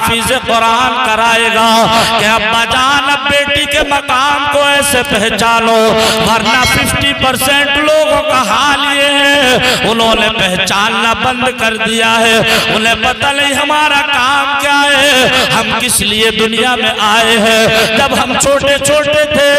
हाफिज कुरान कराएगा कि अब्बा जान अब बेटी के मकाम को ऐसे पहचानो, वरना 50% लोगों का हाल ये है उन्होंने पहचानना बंद कर दिया है। उन्हें पता नहीं हमारा काम क्या है, हम किस लिए दुनिया में आए हैं। जब हम छोटे छोटे थे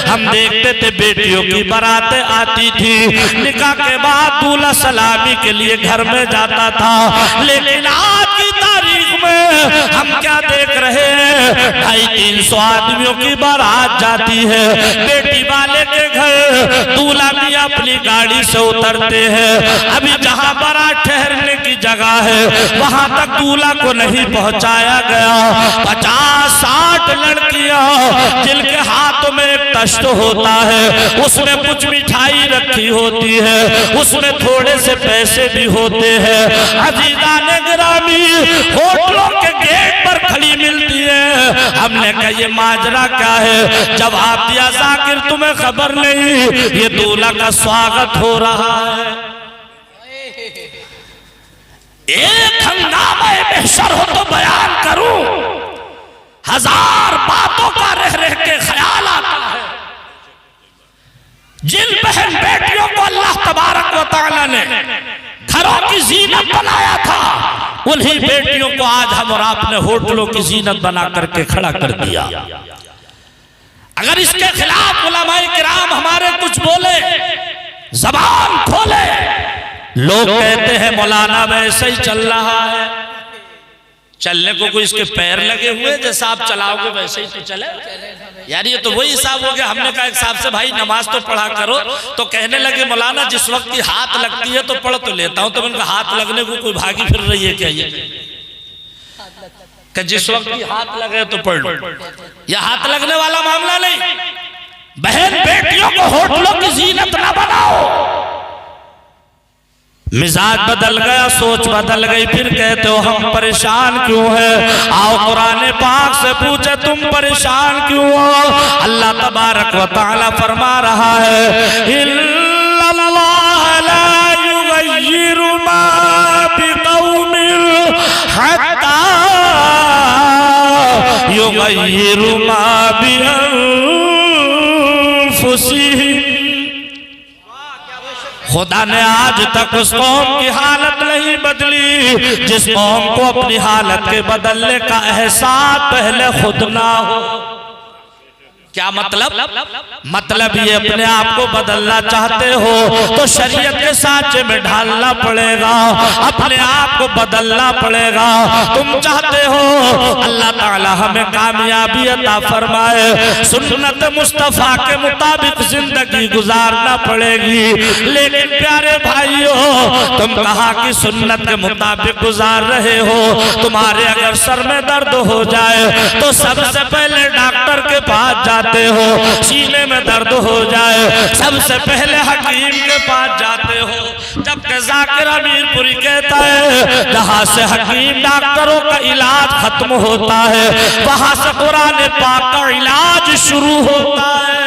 हम देखते थे बेटियों की बारातें आती थी, निकाह के बाद दूल्हा सलामी के लिए घर में जाता था, लेकिन आज की तारीख में हम क्या देख रहे हैं, 250-300 आदमियों की बारात जाती है। बेटी वाले के घर दूल्हा भी अपनी गाड़ी से उतरते हैं, अभी जहां बारात ठहरने की जगह है वहां तक दूल्हा को नहीं पहुंचाया गया। 50-60 लड़कियां जिनके हाथों में एक तश्त होता है, उसमें कुछ मिठाई रखी होती है, उसमें थोड़े से पैसे भी होते हैं। अजीज़ाने गिरामी होटलों के गेट पर खड़ी मिलती है। हमने कहा ये माजरा क्या है? जवाब दिया जाकिर तुम्हें खबर नहीं, ये दूल्हा का स्वागत हो रहा है। एक हंगामा महशर हो तो बयान करूं, 1000 बातों का रह रह के ख्याल आता है। जिन बहन बेटियों को अल्लाह तबारक व तआला ने घरों की जीनत बनाया था, उन्हीं बेटियों को आज हम और आपने होटलों की जीनत बना करके खड़ा कर दिया। अगर इसके खिलाफ उलमाए किराम हमारे कुछ बोले, जबान खोले, लोग कहते हैं मौलाना वैसे ही चल रहा है। चलने को कोई इसके पैर लगे हुए, जैसा आप चलाओगे वैसे ही तो चले। यार ये तो वही हिसाब हो गया। हमने कहा एक साहब से भाई नमाज तो पढ़ा करो, तो कहने लगे मौलाना जिस वक्त की हाथ लगती है तो पढ़ तो लेता हूं। तो उनका हाथ लगने को कोई भागी फिर रही है क्या? ये कि जिस वक्त की हाथ लगे तो पढ़ लो, यह हाथ लगने वाला मामला नहीं। बहन बेटियों को होटलों की जीनत ना बनाओ। मिजाज बदल गया, सोच बदल गई, फिर कहते हो हम परेशान क्यों है। आओ कुरान पाक से पूछे तुम परेशान क्यों हो। अल्लाह तबारक व तआला फरमा रहा है इन्नल्लाह ला युगय्यिरु मा बिक़ौमिन हत्ता युगय्यिरु मा बिअन्फुसिहिम। खुदा ने आज तक उस कौम की हालत नहीं बदली जिस कौम को अपनी हालत के बदलने का एहसास पहले खुद ना हो। क्या मतलब ये अपने आप को बदलना चाहते हो तो शरीयत के सांचे में ढालना पड़ेगा, अपने आप को बदलना पड़ेगा। तुम चाहते हो अल्लाह ताला हमें कामयाबी अता फरमाए, सुन्नत मुस्तफा के मुताबिक जिंदगी गुजारना पड़ेगी। लेकिन प्यारे भाइयों, तुम कहा कि सुन्नत के मुताबिक गुजार रहे हो, तुम्हारे अगर सर में दर्द हो जाए तो सबसे पहले डॉक्टर के पास जाते हो, सीने में दर्द हो जाए सबसे पहले हकीम के पास जाते हो। जबकि जाकिर अमीरपुरी कहता है जहां से हकीम डॉक्टरों का इलाज खत्म होता है वहां से कुरान पाक का इलाज शुरू होता है।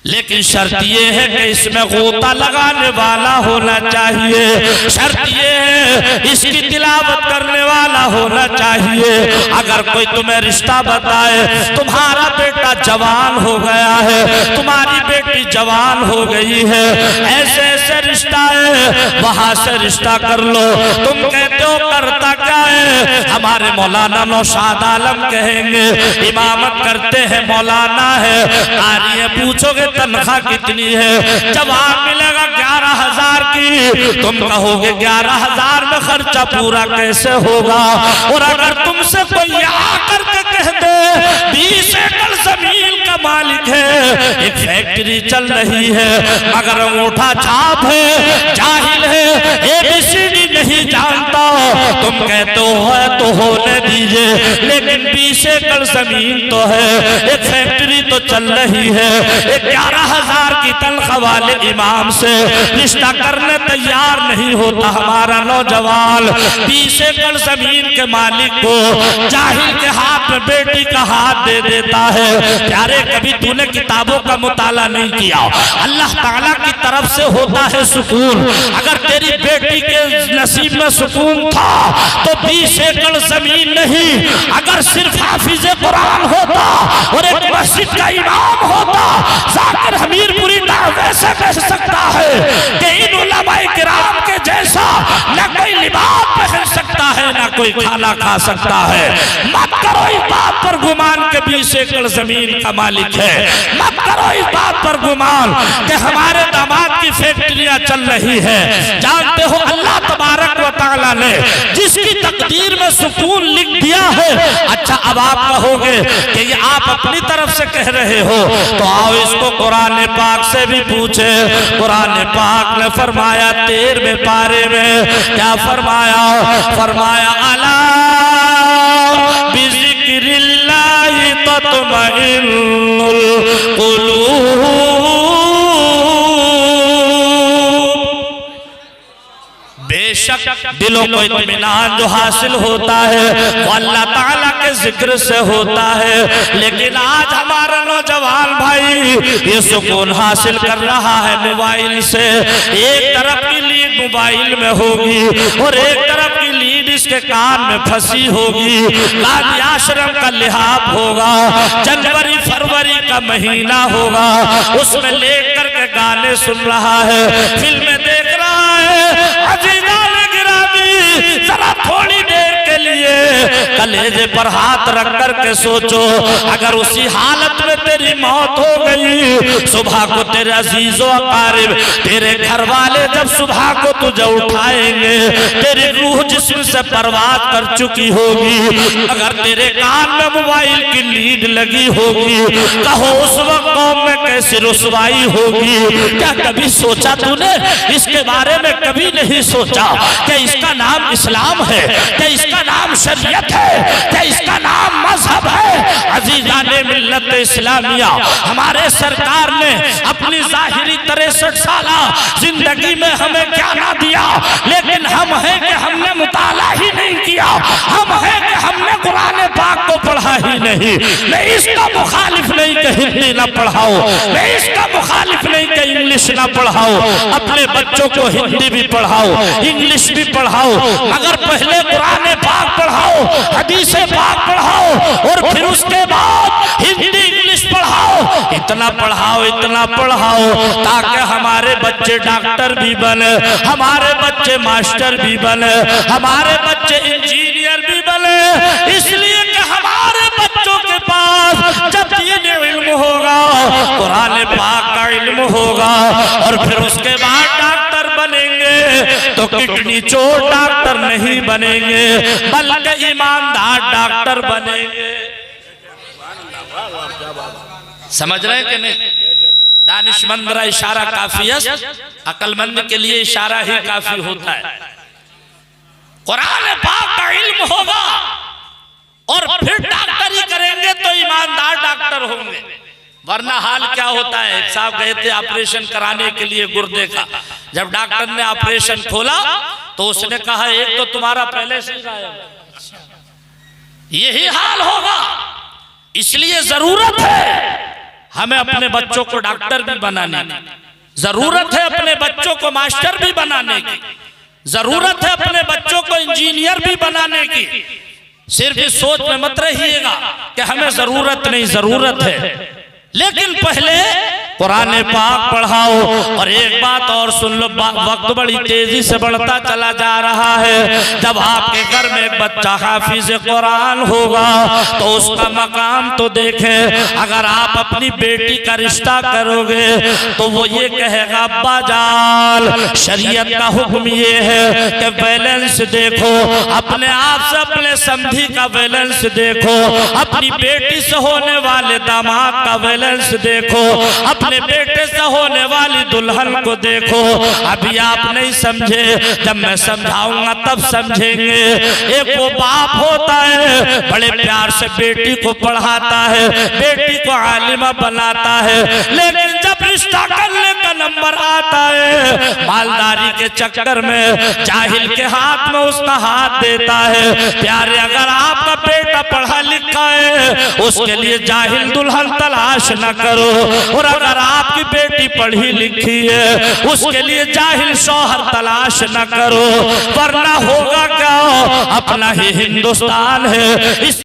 लेकिन शर्त यह है कि इसमें गोता लगाने वाला होना चाहिए, शर्त यह है इसकी तिलावत करने वाला होना चाहिए। अगर कोई तुम्हें रिश्ता बताए, तुम्हारा बेटा जवान हो गया है, तुम्हारी बेटी जवान हो गई है, ऐसे ऐसे रिश्ता है वहां से रिश्ता कर लो। तुम कहते हो करता क्या है? हमारे मौलाना नौशाद आलम कहेंगे इमामत करते हैं मौलाना है, कारी है, पूछोगे तनख्वाह कितनी है, जवाब मिलेगा 11,000 की। तुम कहोगे 11,000 में खर्चा पूरा कैसे होगा? और अगर तुमसे कोई आकर के कह दे 20 एकड़ जमीन का मालिक है, एक फैक्ट्री चल रही है मगर अंगूठा छाप है, जाहिल है, ABCD नहीं जानता, तुम कहते हो है तो होने दीजिए, लेकिन 20 एकड़ जमीन तो है, एक फैक्ट्री तो चल रही है, 11,000 की तनख्वाह वाले इमाम से रिश्ता करने तैयार नहीं होता हमारा नौजवान। 20 एकड़ जमीन के मालिक को जाहिल के हाथ में बेटी का हाथ दे देता है। प्यारे कभी तूने किताबों का मुताला नहीं किया? अल्लाह ताला की तरफ से होता है सुकून। अगर तेरी बेटी के नसीब में सुकून था तो 20 एकड़ जमीन नहीं, अगर सिर्फ हाफिज कुरान होता और एक मस्जिद का इमाम होता, जाकिर हमीरपुरी दावे से कह सकता है कि इन उलमाए किराम के जैसा न कोई लिबास पहन सकता है, न कोई खाना खा सकता है। मत करो इस बात पर गुमान के 20 एकड़ जमीन का मालिक है। मत करो इस बात पर गुमान कि हमारे दामाद की फैक्ट्रियां चल रही है। जानते हो अल्लाह तबारक व तआला ने जिसकी तकदीर में सुकून लिख दिया है। अच्छा, अब आप कहोगे कि ये आप अपनी तरफ से कह रहे हो, तो आओ इसको कुरान पाक से भी पूछे। कुरान पाक ने फरमाया 13वें पारे में क्या फरमाया? फरमाया अला बिज़िक्रिल्लाहि तत्मइन्नुल कुलूब। बेशक दिलों को इत्मीनान जो हासिल होता है वो अल्लाह ताला के जिक्र से होता है। लेकिन आज हमारा नौजवान भाई ये सुकून हासिल कर रहा है मोबाइल से। एक तरफ की लीड मोबाइल में होगी और एक तरफ की लीड इसके कान में फंसी होगी। गाजी आश्रम का लिहाफ होगा, जनवरी फरवरी का महीना होगा, उसमें लेकर के गाने सुन रहा है, फिल्में देख रहा है। जरा थोड़ी देर के लिए कलेजे पर हाथ रख कर के सोचो, अगर उसी हालत में तेरी मौत हो गई, सुबह को तेरे अजीजो अकारिब, तेरे घर वाले जब सुबह को तुझे उठाएंगे, तेरी रूह जिस्म से परवाज कर चुकी होगी, अगर तेरे कान में मोबाइल की लीड लगी होगी, कहो उस वक्त कौम में कैसी रुसवाई होगी। क्या कभी सोचा तूने इसके बारे में? कभी नहीं सोचा कि इसका नाम इस्लाम है, क्या इसका नाम शरीयत है, क्या इसका नाम मजहब है। अजीजाने मिल्लत इस्लामिया, हमारे सरकार ने अपनी जाहिरी 63 साला जिंदगी में हमें क्या ना दिया, लेकिन हम हैं कि हमने मुताला ही नहीं किया। हम हैं कि हमने कुरान पाक को पढ़ा ही नहीं। मैं इसका मुखालिफ नहीं कि हिंदी ना पढ़ाओ, मैं इसका मुखालिफ नहीं कि इंग्लिश ना पढ़ाओ। अपने बच्चों को हिंदी भी पढ़ाओ, इंग्लिश भी पढ़ाओ, मगर पहले कुरान पाक पढ़ाओ, हदीस पाक पढ़ाओ और फिर उसके बाद हिंदी इंग्लिश पढ़ाओ। इतना पढ़ाओ, इतना पढ़ाओ ताकि हमारे बच्चे डॉक्टर भी बने, हमारे बच्चे मास्टर भी बने, हमारे बच्चे इंजीनियर भी बने। इसलिए कि हमारे बच्चों के पास जब दीन इल्म होगा, कुरान पाक का इल्म होगा और फिर उसके बाद डॉक्टर बनेंगे तो किडनी चोर डॉक्टर नहीं बनेंगे, बल्कि ईमानदार डॉक्टर बनेंगे। समझ रहे कि नहीं? दानिशमंद रा इशारा काफी है, अक्लमंद के लिए इशारा ही काफी होता है। कुरान पाक का इल्म होगा और फिर डॉक्टरी करेंगे तो ईमानदार डॉक्टर होंगे। वरना हाल क्या होता है? एक साहब गए थे ऑपरेशन कराने के लिए गुर्दे का, जब डॉक्टर ने ऑपरेशन खोला तो उसने कहा एक तो तुम्हारा पहले से यही हाल होगा। इसलिए जरूरत है हमें अपने बच्चों को डॉक्टर भी बनाने की, जरूरत है अपने बच्चों को मास्टर भी बनाने की, जरूरत है अपने बच्चों को इंजीनियर भी बनाने की। सिर्फ इस सोच में मत रहिएगा कि हमें जरूरत नहीं, जरूरत है, लेकिन पहले कुरान पाक पढ़ाओ। और एक बात और सुन लो, वक्त बड़ी तेजी से बढ़ता चला जा रहा है। जब आपके घर में एक बच्चा हाफिज कुरान होगा तो उसका मकाम तो देखें। अगर आप अपनी बेटी का रिश्ता करोगे तो वो ये कहेगा अब्बा जान शरीयत का हुक्म ये है कि बैलेंस देखो, अपने आप से अपने समधी का बैलेंस देखो, अपनी बेटी से होने वाले दामाद का बैलेंस देखो, अपने बेटे से होने वाली दुल्हन को देखो। अभी आप नहीं समझे, जब मैं समझाऊंगा तब समझेंगे। एक वो बाप होता है बड़े प्यार से बेटी को पढ़ाता है, बेटी को आलिमा बनाता है, लेकिन जब रिश्ता करने का नंबर आता है मालदारी के चक्कर में जाहिल के हाथ में उसका हाथ देता है। प्यारे, अगर आपका बेटा पढ़ा लिखा है उसके लिए जाहिल दुल्हन तलाश न करो। और अगर आपकी बेटी पढ़ी लिखी है उसके लिए जाहिल शौहर तलाश न करो, वरना होगा क्या, अपना ही हिंदुस्तान है।